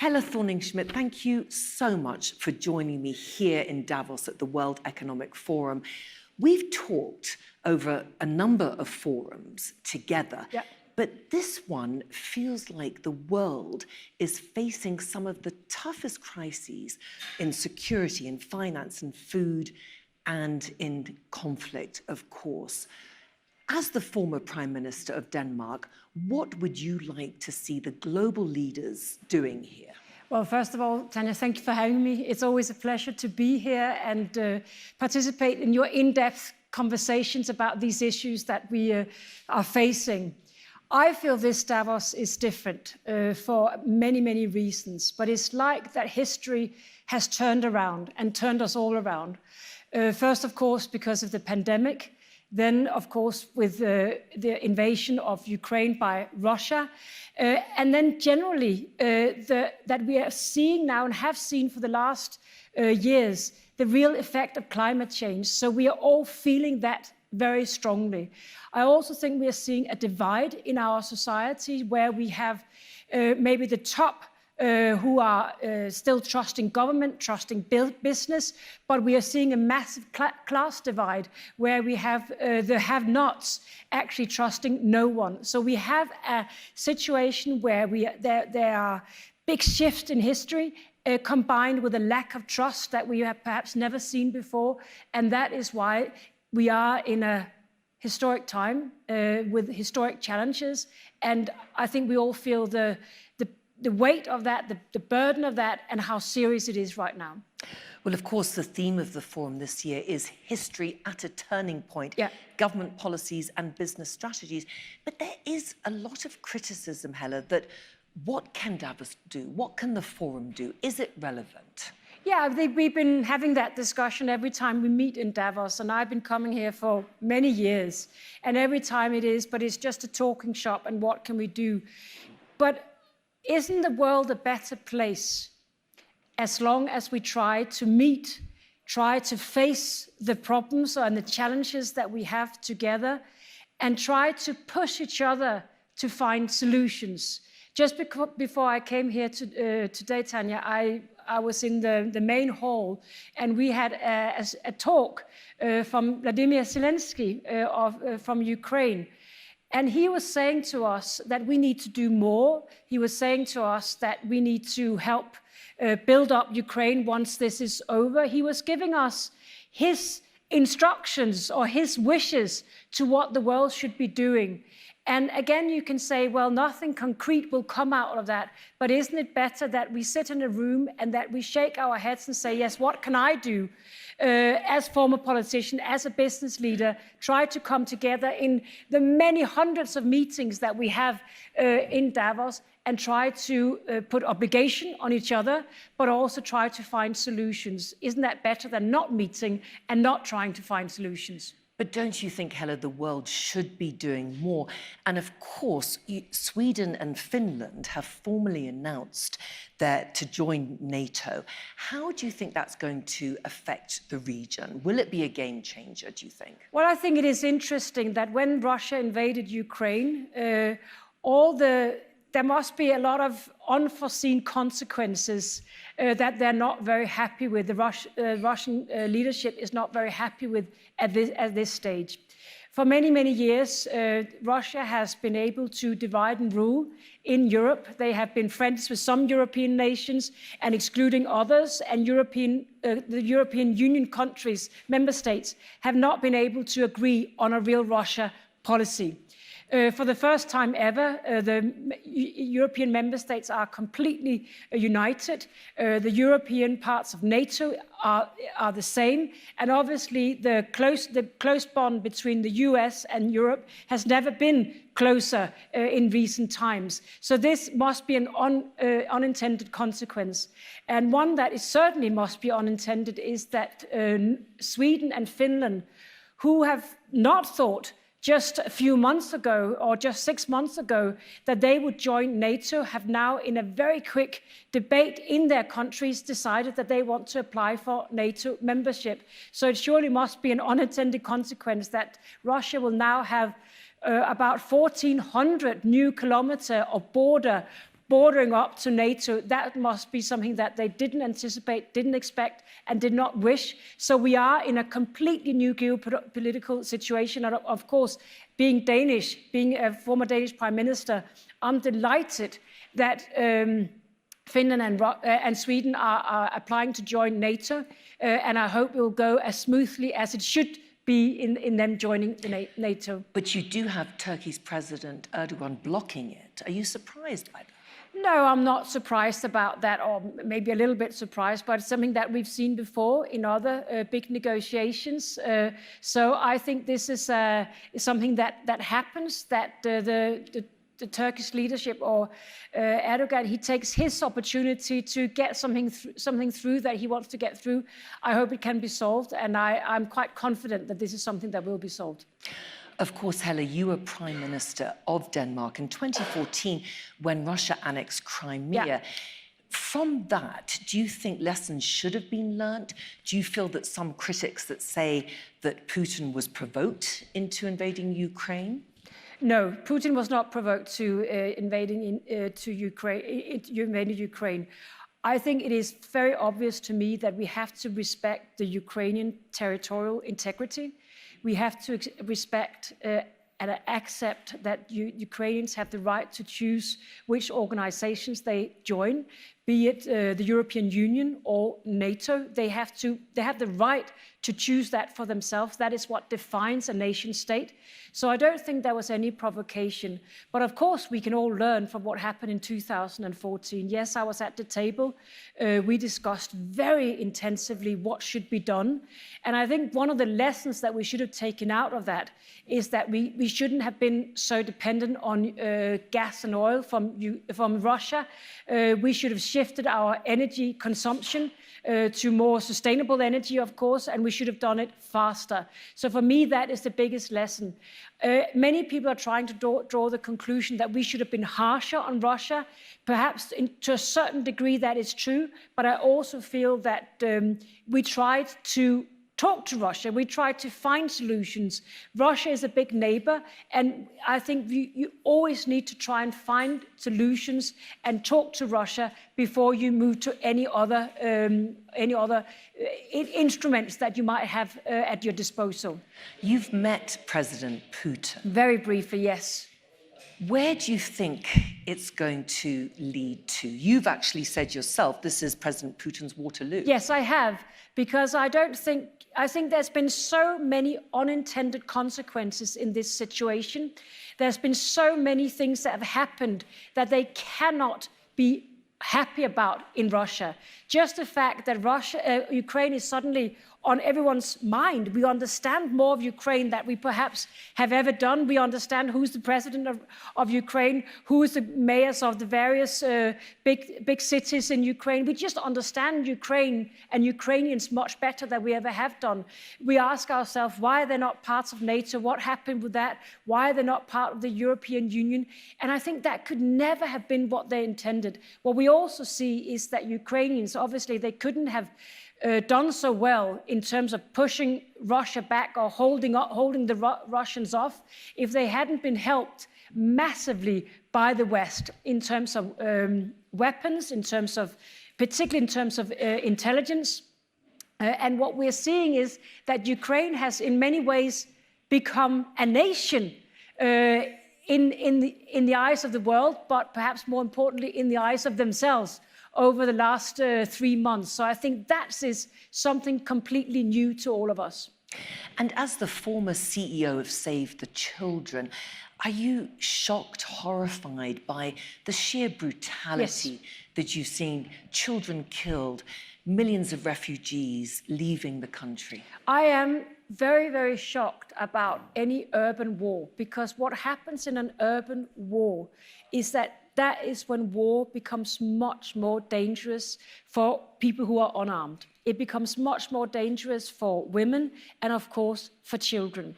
Helle Thorning-Schmidt, thank you so much for joining me here in Davos at the World Economic Forum. We've talked over a number of forums together, but this one feels like the world is facing some of the toughest crises in security, in finance, in food, and in conflict, of course. As the former Prime Minister of Denmark, what would you like to see the global leaders doing here? Well, first of all, Tanya, thank you for having me. It's always a pleasure to be here and participate in your in-depth conversations about these issues that we are facing. I feel this Davos is different for many, many reasons, but it's like that history has turned around and turned us all around. First, of course, because of the pandemic. Then, of course, with the invasion of Ukraine by Russia. And then generally, that we are seeing now and have seen for the last years, the real effect of climate change. So we are all feeling that very strongly. I also think we are seeing a divide in our society where we have maybe the top who are still trusting government, trusting business, but we are seeing a massive class divide where we have the have-nots actually trusting no one. So we have a situation where there are big shifts in history combined with a lack of trust that we have perhaps never seen before, and that is why we are in a historic time with historic challenges, and I think we all feel the weight of that, the burden of that, and how serious it is right now. Well, of course, the theme of the forum this year is history at a turning point, government policies and business strategies. But there is a lot of criticism, Helle, that what can Davos do? What can the forum do? Is it relevant? Yeah, we've been having that discussion every time we meet in Davos, and I've been coming here for many years. And every time but it's just a talking shop, and what can we do? But isn't the world a better place as long as we try to face the problems and the challenges that we have together and try to push each other to find solutions? Just before I came here today, Tanya, I was in the main hall and we had a talk from Vladimir Zelensky from Ukraine. And he was saying to us that we need to do more. He was saying to us that we need to help build up Ukraine once this is over. He was giving us his instructions or his wishes to what the world should be doing. And again, you can say, well, nothing concrete will come out of that. But isn't it better that we sit in a room and that we shake our heads and say, yes, what can I do? As former politician, as a business leader, try to come together in the many hundreds of meetings that we have in Davos and try to put obligation on each other, but also try to find solutions. Isn't that better than not meeting and not trying to find solutions? But don't you think, Helle, the world should be doing more? And of course, Sweden and Finland have formally announced to join NATO. How do you think that's going to affect the region? Will it be a game changer, do you think? Well, I think it is interesting that when Russia invaded Ukraine, there must be a lot of unforeseen consequences that they're not very happy with. The Russian leadership is not very happy with at this stage. For many, many years, Russia has been able to divide and rule in Europe. They have been friends with some European nations and excluding others, and the European Union countries, member states, have not been able to agree on a real Russia policy. For the first time ever, the European member states are completely united. The European parts of NATO are the same. And obviously, the close bond between the US and Europe has never been closer in recent times. So this must be an unintended consequence. And one that certainly must be unintended is that Sweden and Finland, who have not thought just a few months ago, or just 6 months ago, that they would join NATO, have now, in a very quick debate in their countries, decided that they want to apply for NATO membership. So it surely must be an unintended consequence that Russia will now have about 1,400 new kilometers of border bordering up to NATO, that must be something that they didn't anticipate, didn't expect, and did not wish. So we are in a completely new geopolitical situation. And of course, being Danish, being a former Danish Prime Minister, I'm delighted that Finland and Sweden are applying to join NATO, and I hope it will go as smoothly as it should be in them joining the NATO. But you do have Turkey's President Erdogan blocking it. Are you surprised by that? No, I'm not surprised about that, or maybe a little bit surprised, but it's something that we've seen before in other big negotiations. So I think this is something that happens, that the Turkish leadership or Erdogan, he takes his opportunity to get something through that he wants to get through. I hope it can be solved, and I'm quite confident that this is something that will be solved. Of course, Helle, you were Prime Minister of Denmark in 2014 when Russia annexed Crimea. Yeah. From that, do you think lessons should have been learnt? Do you feel that some critics that say that Putin was provoked into invading Ukraine? No, Putin was not provoked to invading Ukraine. I think it is very obvious to me that we have to respect the Ukrainian territorial integrity. We have to respect and accept that Ukrainians have the right to choose which organizations they join, be it the European Union or NATO. They have the right to choose that for themselves. That is what defines a nation state. So I don't think there was any provocation. But of course, we can all learn from what happened in 2014. Yes, I was at the table. We discussed very intensively what should be done. And I think one of the lessons that we should have taken out of that is that we shouldn't have been so dependent on gas and oil from Russia. We should have shifted our energy consumption to more sustainable energy, of course, and we should have done it faster. So for me, that is the biggest lesson. Many people are trying to draw the conclusion that we should have been harsher on Russia. Perhaps to a certain degree that is true, but I also feel that we tried to talk to Russia. We tried to find solutions. Russia is a big neighbor, and I think you always need to try and find solutions and talk to Russia before you move to any other instruments that you might have at your disposal. You've met President Putin. Very briefly, yes. Where do you think it's going to lead to? You've actually said yourself, this is President Putin's Waterloo. Yes, I have, because I think there's been so many unintended consequences in this situation. There's been so many things that have happened that they cannot be happy about in Russia. Just the fact that Ukraine is suddenly on everyone's mind. We understand more of Ukraine than we perhaps have ever done. We understand who's the president of Ukraine, who is the mayors of the various big cities in Ukraine. We just understand Ukraine and Ukrainians much better than we ever have done. We ask ourselves, why are they not parts of NATO? What happened with that? Why are they not part of the European Union? And I think that could never have been what they intended. What we also see is that Ukrainians, obviously, they couldn't have done so well in terms of pushing Russia back or holding the Russians off if they hadn't been helped massively by the West in terms of weapons, particularly in terms of intelligence. And what we're seeing is that Ukraine has in many ways become a nation in the eyes of the world, but perhaps more importantly in the eyes of themselves over the last 3 months. So I think that is something completely new to all of us. And as the former CEO of Save the Children, are you shocked, horrified by the sheer brutality that you've seen? Children killed, millions of refugees leaving the country. I am very, very shocked about any urban war, because what happens in an urban war is that is when war becomes much more dangerous for people who are unarmed. It becomes much more dangerous for women and, of course, for children.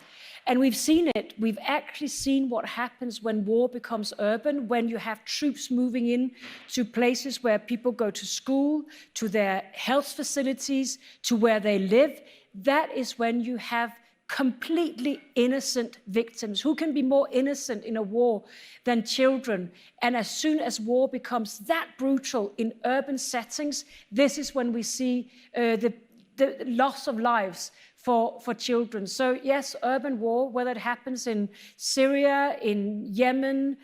And we've seen it. We've actually seen what happens when war becomes urban, when you have troops moving in to places where people go to school, to their health facilities, to where they live. That is when you have completely innocent victims. Who can be more innocent in a war than children? And as soon as war becomes that brutal in urban settings, this is when we see the loss of lives for children. So yes, urban war, whether it happens in Syria, in Yemen,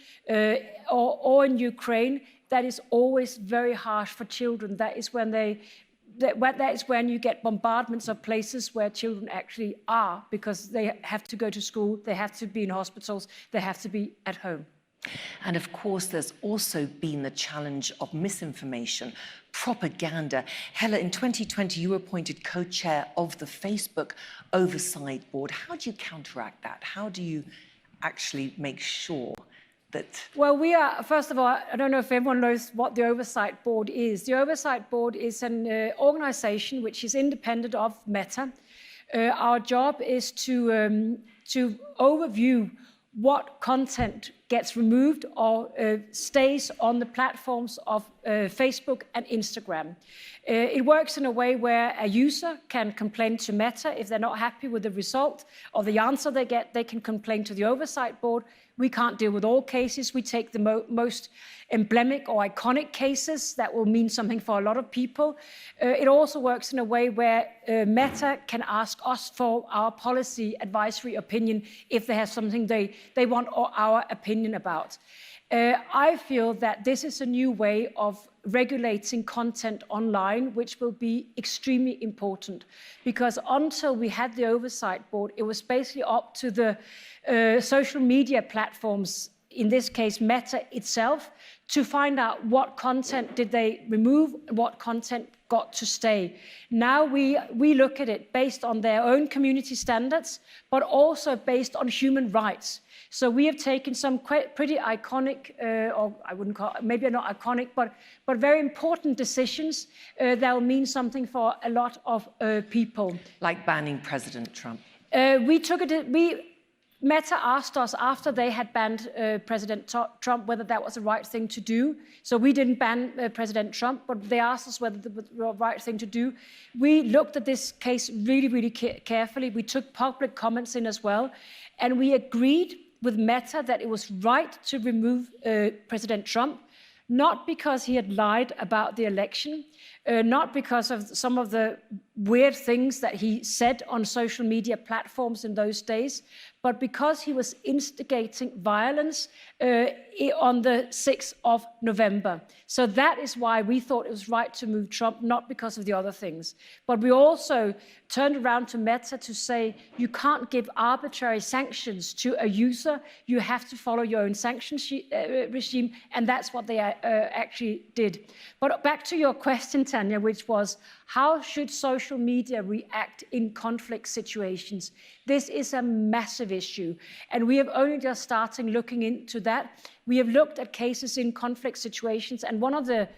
or in Ukraine, that is always very harsh for children. That is when that is when you get bombardments of places where children actually are, because they have to go to school, they have to be in hospitals, they have to be at home. And of course, there's also been the challenge of misinformation, propaganda. Helle, in 2020, you were appointed co-chair of the Facebook Oversight Board. How do you counteract that? How do you actually make sure that... Well, we are, first of all, I don't know if everyone knows what the Oversight Board is. The Oversight Board is an organization which is independent of Meta. Our job is to overview what content gets removed or stays on the platforms of Facebook and Instagram. It works in a way where a user can complain to Meta if they're not happy with the result or the answer they get. They can complain to the Oversight Board. We can't deal with all cases. We take the most emblematic or iconic cases that will mean something for a lot of people. It also works in a way where Meta can ask us for our policy advisory opinion if they have something they want our opinion about. I feel that this is a new way of regulating content online, which will be extremely important, because until we had the Oversight Board, it was basically up to the social media platforms, in this case Meta itself, to find out what content did they remove, what content got to stay. Now we look at it based on their own community standards, but also based on human rights. So we have taken some pretty iconic, or I wouldn't call it, maybe not iconic, but very important decisions that will mean something for a lot of people. Like banning President Trump. Meta asked us after they had banned President Trump whether that was the right thing to do. So we didn't ban President Trump, but they asked us whether it was the right thing to do. We looked at this case really, really carefully. We took public comments in as well, and we agreed with Meta that it was right to remove President Trump, not because he had lied about the election, not because of some of the weird things that he said on social media platforms in those days, but because he was instigating violence on the 6th of November. So that is why we thought it was right to move Trump, not because of the other things. But we also turned around to Meta to say, you can't give arbitrary sanctions to a user. You have to follow your own sanction regime, and that's what they actually did. But back to your question, Tanya, which was, how should social media react in conflict situations? This is a massive issue, and we have only just started looking into that. We have looked at cases in conflict situations, and one of the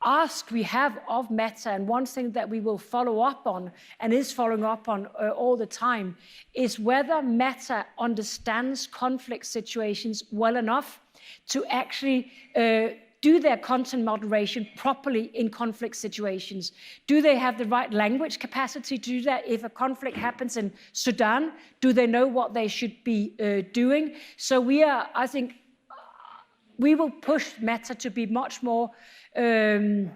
asks we have of Meta, and one thing that we will follow up on, and is following up on all the time, is whether Meta understands conflict situations well enough to actually do their content moderation properly in conflict situations? Do they have the right language capacity to do that? If a conflict happens in Sudan, do they know what they should be doing? So I think we will push Meta to be much more, know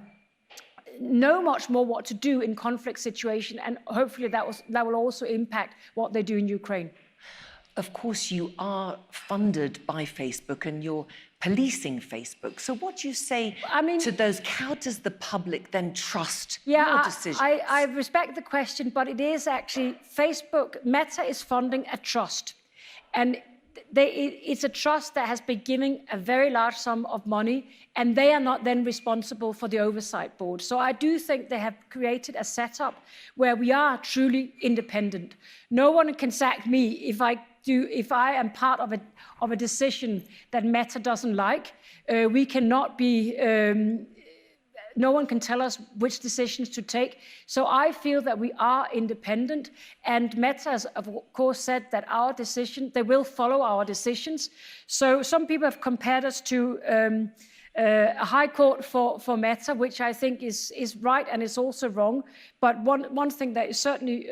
much more what to do in conflict situation, and hopefully that will also impact what they do in Ukraine. Of course, you are funded by Facebook and you're policing Facebook. So what do you say to those? How does the public then trust your decisions? I respect the question, but it is actually Facebook, Meta is funding a trust. And it's a trust that has been giving a very large sum of money, and they are not then responsible for the Oversight Board. So I do think they have created a setup where we are truly independent. No one can sack me if I am part of a decision that Meta doesn't like. We cannot be. No one can tell us which decisions to take. So I feel that we are independent, and Meta has, of course, said that they will follow our decisions. So some people have compared us to a high court for Meta, which I think is right and is also wrong. But one thing that is certainly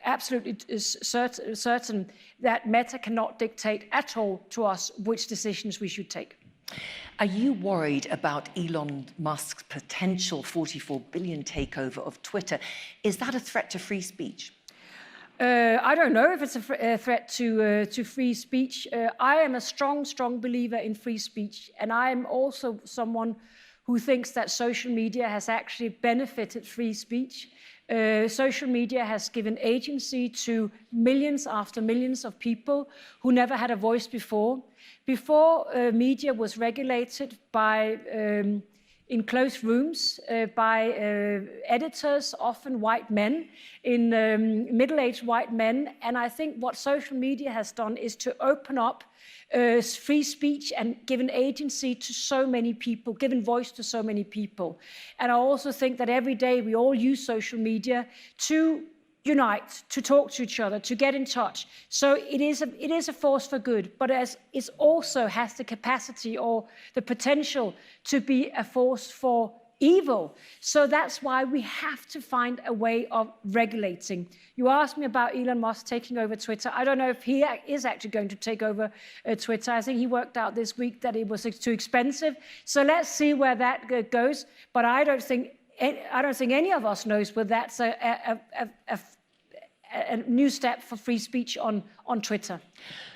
absolutely certain that Meta cannot dictate at all to us which decisions we should take. Are you worried about Elon Musk's potential 44 billion takeover of Twitter? Is that a threat to free speech? I don't know if it's a threat to free speech. I am a strong believer in free speech, and I am also someone who thinks that social media has actually benefited free speech. Social media has given agency to millions after millions of people who never had a voice before. Before media was regulated by in closed rooms by editors, often white men, in middle-aged white men. And I think what social media has done is to open up free speech and given agency to so many people, given voice to so many people. And I also think that every day we all use social media to unite, to talk to each other, to get in touch. So it is a force for good, but it also has the capacity or the potential to be a force for evil. So that's why we have to find a way of regulating. You asked me about Elon Musk taking over Twitter. I don't know if he is actually going to take over Twitter. I think he worked out this week that it was too expensive. So let's see where that goes. But I don't think any of us knows whether that's a new step for free speech on Twitter.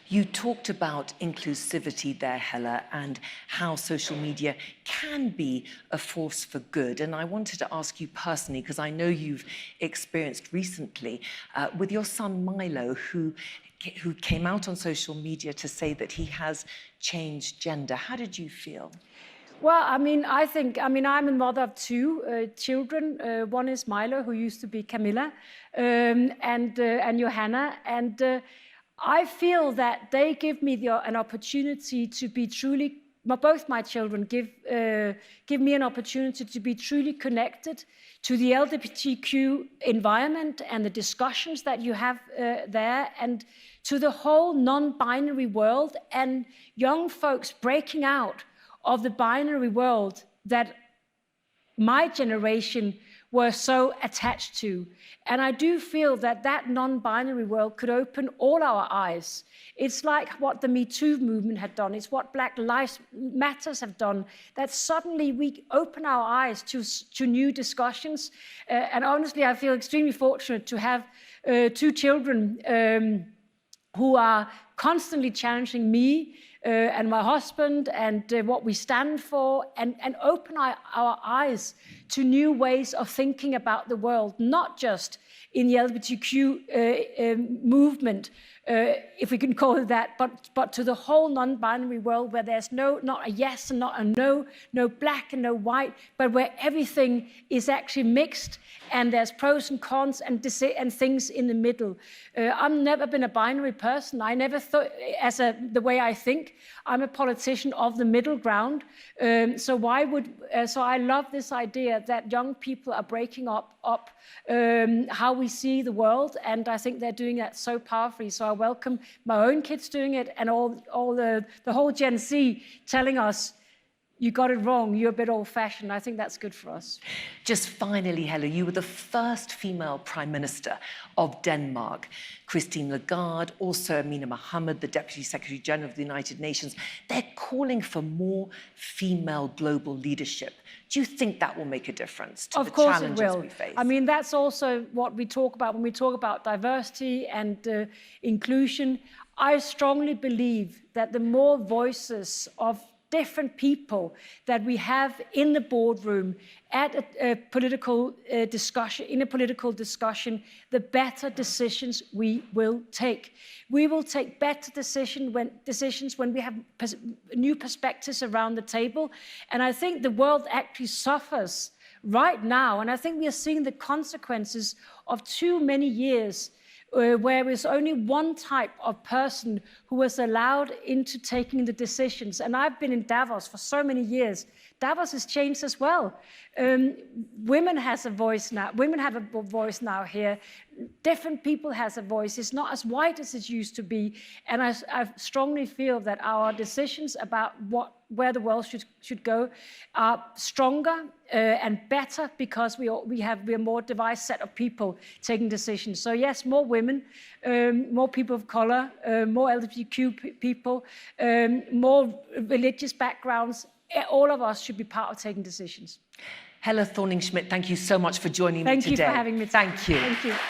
You talked about inclusivity there, Helle, and how social media can be a force for good. And I wanted to ask you personally, because I know you've experienced recently with your son Milo, who came out on social media to say that he has changed gender. How did you feel? Well, I'm a mother of two children. One is Milo, who used to be Camilla, and Johanna. And I feel that they give me an opportunity to be truly, both my children give me an opportunity to be truly connected to the LGBTQ environment and the discussions that you have there, and to the whole non-binary world and young folks breaking out of the binary world that my generation were so attached to. And I do feel that that non-binary world could open all our eyes. It's like what the Me Too movement had done. It's what Black Lives Matters have done, that suddenly we open our eyes to new discussions. And honestly, I feel extremely fortunate to have two children who are constantly challenging me and my husband and what we stand for, and open our eyes to new ways of thinking about the world, not just in the LGBTQ movement, if we can call it that, but to the whole non-binary world where there's not a yes and not a no, no black and no white, but where everything is actually mixed and there's pros and cons and things in the middle. I've never been a binary person. I never thought, the way I think, I'm a politician of the middle ground. So I love this idea that young people are breaking up how we see the world, and I think they're doing that so powerfully. So I welcome my own kids doing it, and all the whole Gen Z telling us, you got it wrong, you're a bit old-fashioned. I think that's good for us. Just finally, Helle, you were the first female Prime Minister of Denmark. Christine Lagarde, also Amina Mohammed, the Deputy Secretary General of the United Nations, they're calling for more female global leadership. Do you think that will make a difference to the challenges we face? I mean, that's also what we talk about when we talk about diversity and inclusion. I strongly believe that the more voices of different people that we have in the boardroom at a political discussion, the better decisions we will take. We will take better decisions when we have new perspectives around the table. And I think the world actually suffers right now. And I think we are seeing the consequences of too many years where there's only one type of person who was allowed into taking the decisions. And I've been in Davos for so many years Davos has changed as well. Women has a voice now. Women have a voice now here. Different people has a voice. It's not as wide as it used to be. And I strongly feel that our decisions about where the world should go are stronger and better because we're a more diverse set of people taking decisions. So yes, more women, more people of color, more LGBTQ people, more religious backgrounds. All of us should be part of taking decisions. Helle Thorning-Schmidt, thank you so much for joining me today. Thank you for having me. Thank you. Thank you.